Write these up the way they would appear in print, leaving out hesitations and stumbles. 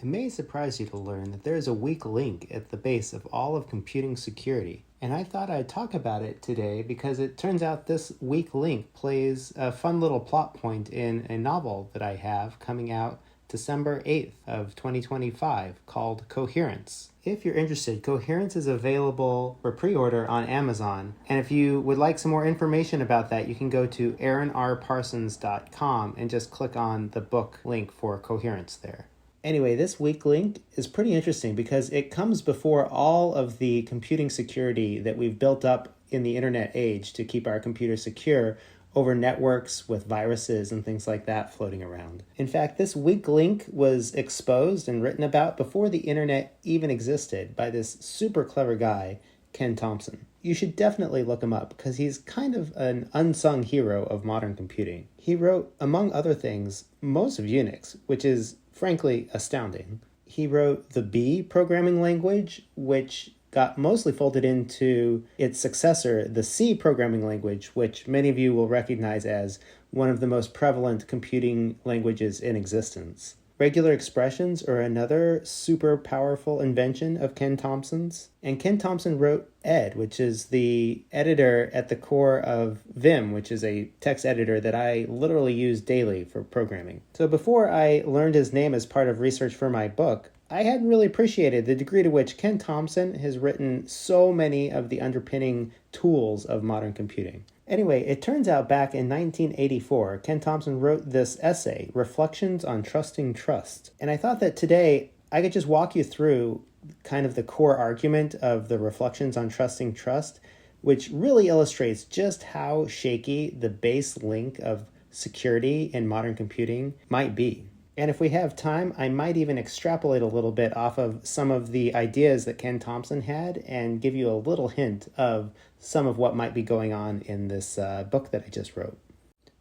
It may surprise you to learn that there is a weak link at the base of all of computing security. And I thought I'd talk about it today because it turns out this weak link plays a fun little plot point in a novel that I have coming out December 8th of 2025 called Coherence. If you're interested, Coherence is available for pre-order on Amazon. And if you would like some more information about that, you can go to aaronrparsons.com and just click on the book link for Coherence there. Anyway, this weak link is pretty interesting because it comes before all of the computing security that we've built up in the internet age to keep our computers secure over networks with viruses and things like that floating around. In fact, this weak link was exposed and written about before the internet even existed by this super clever guy, Ken Thompson. You should definitely look him up because he's kind of an unsung hero of modern computing. He wrote, among other things, most of Unix, which is frankly astounding. He wrote the B programming language, which got mostly folded into its successor, the C programming language, which many of you will recognize as one of the most prevalent computing languages in existence. Regular expressions are another super powerful invention of Ken Thompson's. And Ken Thompson wrote Ed, which is the editor at the core of Vim, which is a text editor that I literally use daily for programming. So before I learned his name as part of research for my book, I hadn't really appreciated the degree to which Ken Thompson has written so many of the underpinning tools of modern computing. Anyway, it turns out back in 1984, Ken Thompson wrote this essay, Reflections on Trusting Trust. And I thought that today I could just walk you through kind of the core argument of the Reflections on Trusting Trust, which really illustrates just how shaky the base link of security in modern computing might be. And if we have time, I might even extrapolate a little bit off of some of the ideas that Ken Thompson had and give you a little hint of some of what might be going on in this book that I just wrote.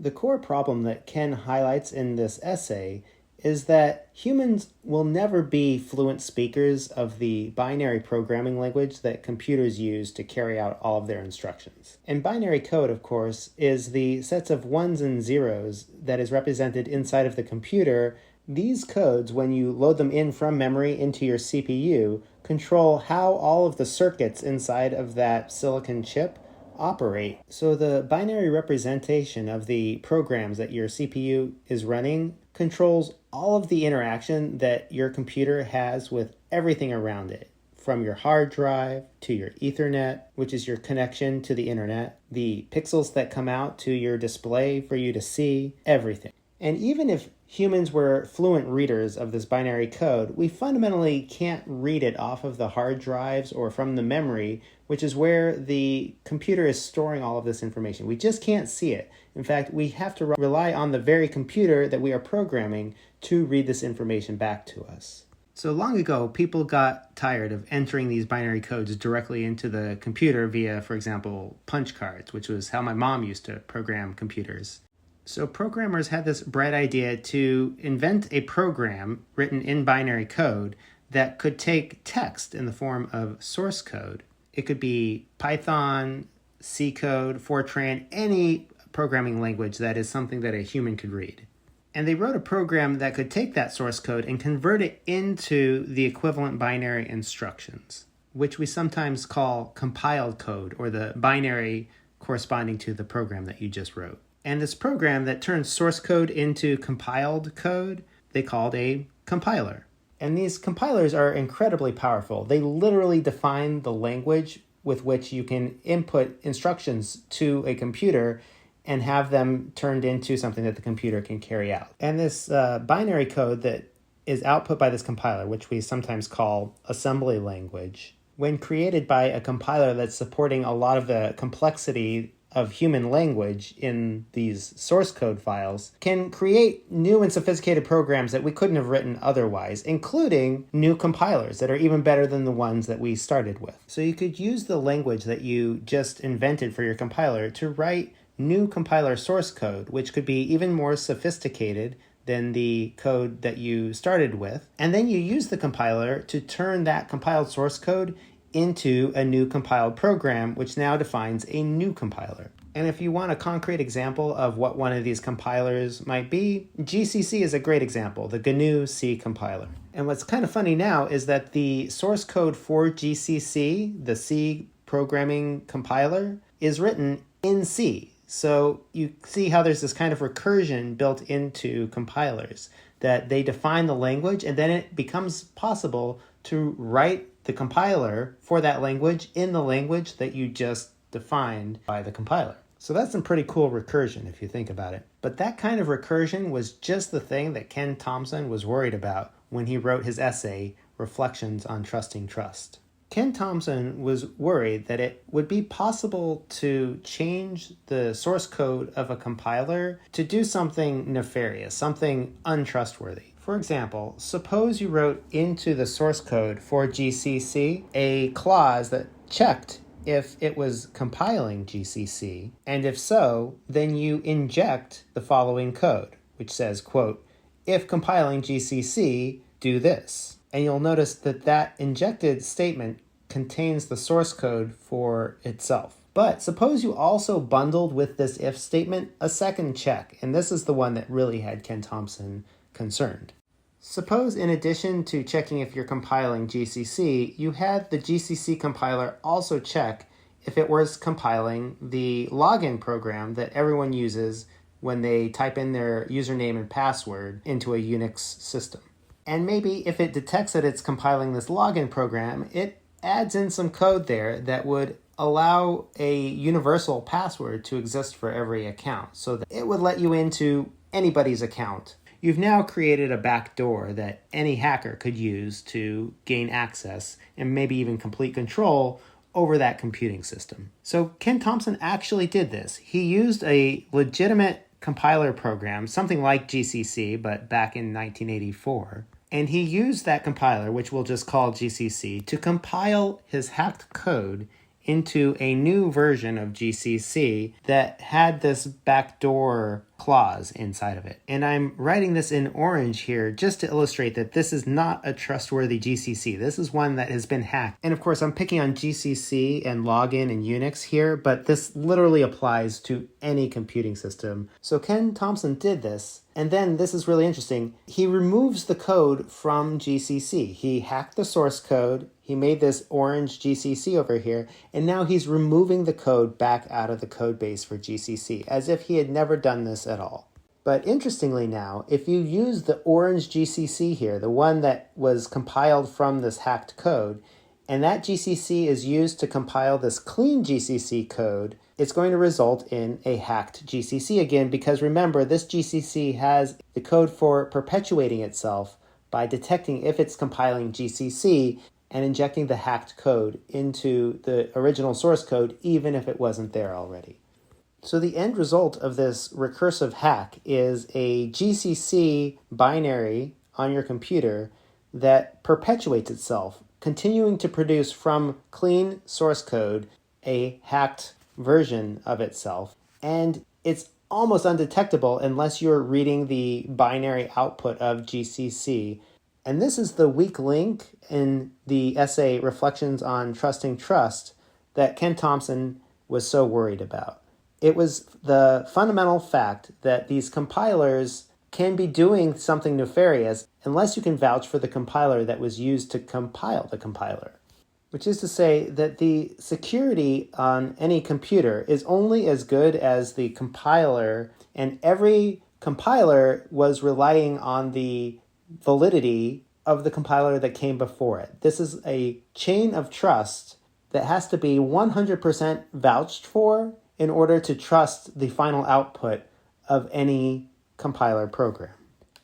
The core problem that Ken highlights in this essay is that humans will never be fluent speakers of the binary programming language that computers use to carry out all of their instructions. And binary code, of course, is the sets of ones and zeros that is represented inside of the computer. These codes, when you load them in from memory into your CPU, control how all of the circuits inside of that silicon chip operate. So the binary representation of the programs that your CPU is running controls all of the interaction that your computer has with everything around it, from your hard drive to your Ethernet, which is your connection to the internet, the pixels that come out to your display for you to see, everything. And even if humans were fluent readers of this binary code, we fundamentally can't read it off of the hard drives or from the memory, which is where the computer is storing all of this information. We just can't see it. In fact, we have to rely on the very computer that we are programming to read this information back to us. So long ago, people got tired of entering these binary codes directly into the computer via, for example, punch cards, which was how my mom used to program computers. So programmers had this bright idea to invent a program written in binary code that could take text in the form of source code. It could be Python, C code, Fortran, any programming language that is something that a human could read. And they wrote a program that could take that source code and convert it into the equivalent binary instructions, which we sometimes call compiled code, or the binary corresponding to the program that you just wrote. And this program that turns source code into compiled code, they called a compiler. And these compilers are incredibly powerful. They literally define the language with which you can input instructions to a computer and have them turned into something that the computer can carry out. And this binary code that is output by this compiler, which we sometimes call assembly language, when created by a compiler that's supporting a lot of the complexity of human language in these source code files, can create new and sophisticated programs that we couldn't have written otherwise, including new compilers that are even better than the ones that we started with. So you could use the language that you just invented for your compiler to write new compiler source code, which could be even more sophisticated than the code that you started with. And then you use the compiler to turn that compiled source code into a new compiled program, which now defines a new compiler. And if you want a concrete example of what one of these compilers might be, GCC is a great example, the GNU C compiler. And what's kind of funny now is that the source code for GCC, the C programming compiler, is written in C. So you see how there's this kind of recursion built into compilers, that they define the language and then it becomes possible to write the compiler for that language in the language that you just defined by the compiler. So that's some pretty cool recursion if you think about it. But that kind of recursion was just the thing that Ken Thompson was worried about when he wrote his essay, Reflections on Trusting Trust. Ken Thompson was worried that it would be possible to change the source code of a compiler to do something nefarious, something untrustworthy. For example, suppose you wrote into the source code for GCC a clause that checked if it was compiling GCC, and if so, then you inject the following code, which says, quote, if compiling GCC, do this. And you'll notice that that injected statement contains the source code for itself. But suppose you also bundled with this if statement a second check, and this is the one that really had Ken Thompson concerned. Suppose in addition to checking if you're compiling GCC, you had the GCC compiler also check if it was compiling the login program that everyone uses when they type in their username and password into a Unix system. And maybe if it detects that it's compiling this login program, it adds in some code there that would allow a universal password to exist for every account so that it would let you into anybody's account. You've now created a backdoor that any hacker could use to gain access and maybe even complete control over that computing system. So Ken Thompson actually did this. He used a legitimate compiler program, something like GCC, but back in 1984. And he used that compiler, which we'll just call GCC, to compile his hacked code into a new version of GCC that had this backdoor clause inside of it. And I'm writing this in orange here just to illustrate that this is not a trustworthy GCC. This is one that has been hacked. And of course, I'm picking on GCC and login and Unix here, but this literally applies to any computing system. So Ken Thompson did this. And then this is really interesting. He removes the code from GCC. He hacked the source code. He made this orange GCC over here. And now he's removing the code back out of the code base for GCC as if he had never done this at all. But interestingly now, if you use the orange GCC here, the one that was compiled from this hacked code, and that GCC is used to compile this clean GCC code, it's going to result in a hacked GCC again, because remember, this GCC has the code for perpetuating itself by detecting if it's compiling GCC and injecting the hacked code into the original source code, even if it wasn't there already. So the end result of this recursive hack is a GCC binary on your computer that perpetuates itself, continuing to produce from clean source code a hacked version of itself. And it's almost undetectable unless you're reading the binary output of GCC. And this is the weak link in the essay Reflections on Trusting Trust that Ken Thompson was so worried about. It was the fundamental fact that these compilers can be doing something nefarious unless you can vouch for the compiler that was used to compile the compiler. Which is to say that the security on any computer is only as good as the compiler, and every compiler was relying on the validity of the compiler that came before it. This is a chain of trust that has to be 100% vouched for in order to trust the final output of any compiler program.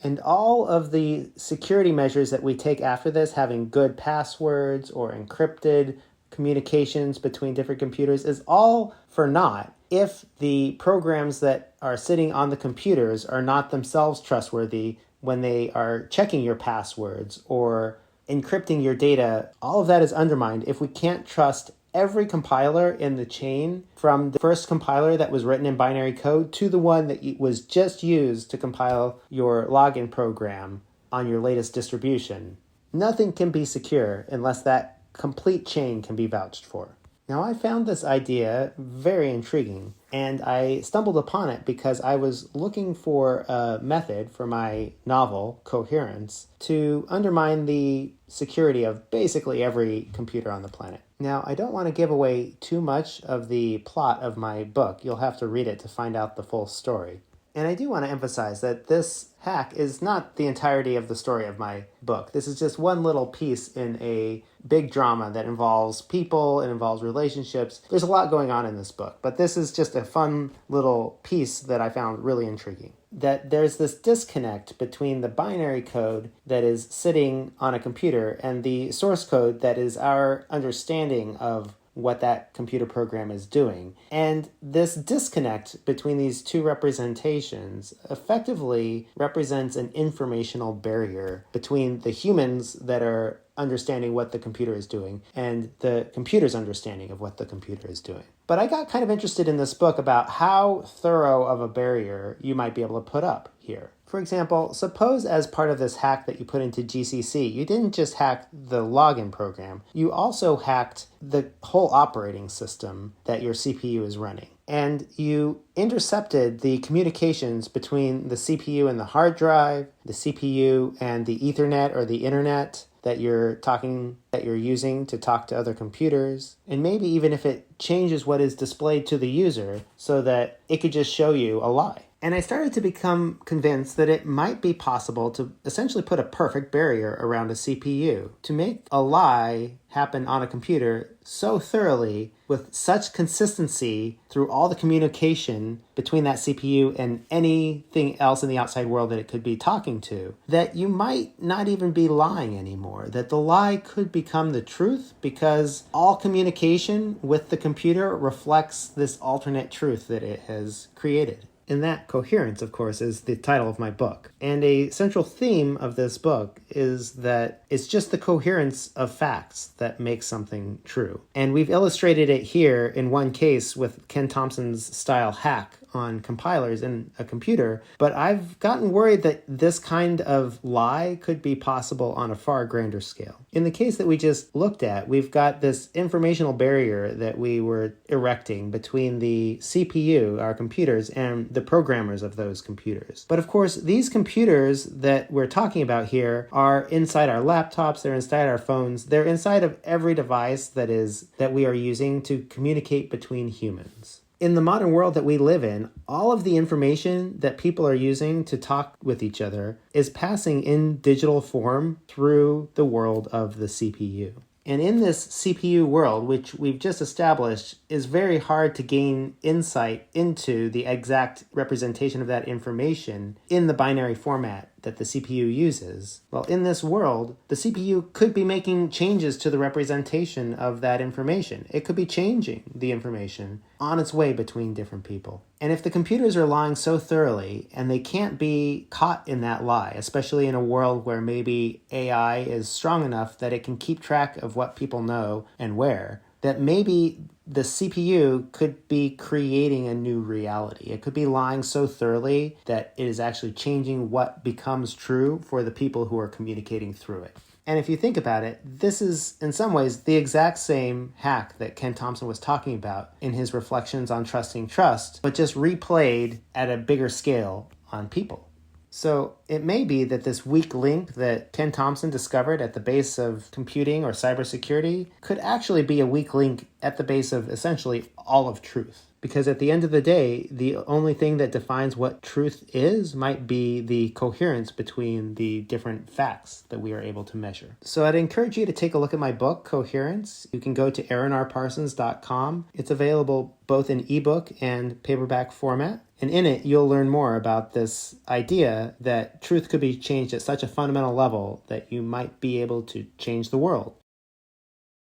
And all of the security measures that we take after this, having good passwords or encrypted communications between different computers, is all for naught if the programs that are sitting on the computers are not themselves trustworthy when they are checking your passwords or encrypting your data. All of that is undermined if we can't trust every compiler in the chain, from the first compiler that was written in binary code to the one that was just used to compile your login program on your latest distribution. Nothing can be secure unless that complete chain can be vouched for. Now, I found this idea very intriguing, and I stumbled upon it because I was looking for a method for my novel, Coherence, to undermine the security of basically every computer on the planet. Now, I don't want to give away too much of the plot of my book. You'll have to read it to find out the full story. And I do want to emphasize that this hack is not the entirety of the story of my book. This is just one little piece in a big drama that involves people, it involves relationships. There's a lot going on in this book, but this is just a fun little piece that I found really intriguing. That there's this disconnect between the binary code that is sitting on a computer and the source code that is our understanding of what that computer program is doing. And this disconnect between these two representations effectively represents an informational barrier between the humans that are understanding what the computer is doing and the computer's understanding of what the computer is doing. But I got kind of interested in this book about how thorough of a barrier you might be able to put up here. For example, suppose as part of this hack that you put into GCC, you didn't just hack the login program, you also hacked the whole operating system that your CPU is running. And you intercepted the communications between the CPU and the hard drive, the CPU and the Ethernet or the internet that you're using to talk to other computers. And maybe even if it changes what is displayed to the user so that it could just show you a lie. And I started to become convinced that it might be possible to essentially put a perfect barrier around a CPU, to make a lie happen on a computer so thoroughly with such consistency through all the communication between that CPU and anything else in the outside world that it could be talking to, that you might not even be lying anymore, that the lie could become the truth because all communication with the computer reflects this alternate truth that it has created. And that coherence, of course, is the title of my book. And a central theme of this book is that it's just the coherence of facts that makes something true. And we've illustrated it here in one case with Ken Thompson's style hack on compilers in a computer, but I've gotten worried that this kind of lie could be possible on a far grander scale. In the case that we just looked at, we've got this informational barrier that we were erecting between the CPU, our computers, and the programmers of those computers. But of course, these computers that we're talking about here are inside our laptops, they're inside our phones, they're inside of every device that we are using to communicate between humans. In the modern world that we live in, all of the information that people are using to talk with each other is passing in digital form through the world of the CPU. And in this CPU world, which we've just established, is very hard to gain insight into the exact representation of that information in the binary format that the CPU uses. Well, in this world, the CPU could be making changes to the representation of that information. It could be changing the information on its way between different people. And if the computers are lying so thoroughly and they can't be caught in that lie, especially in a world where maybe AI is strong enough that it can keep track of what people know and where, that maybe the CPU could be creating a new reality. It could be lying so thoroughly that it is actually changing what becomes true for the people who are communicating through it. And if you think about it, this is in some ways the exact same hack that Ken Thompson was talking about in his reflections on trusting trust, but just replayed at a bigger scale on people. So it may be that this weak link that Ken Thompson discovered at the base of computing or cybersecurity could actually be a weak link at the base of essentially all of truth. Because at the end of the day, the only thing that defines what truth is might be the coherence between the different facts that we are able to measure. So I'd encourage you to take a look at my book, Coherence. You can go to aaronrparsons.com. It's available both in ebook and paperback format. And in it, you'll learn more about this idea that truth could be changed at such a fundamental level that you might be able to change the world.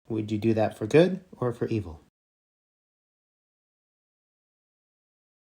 Would you do that for good or for evil?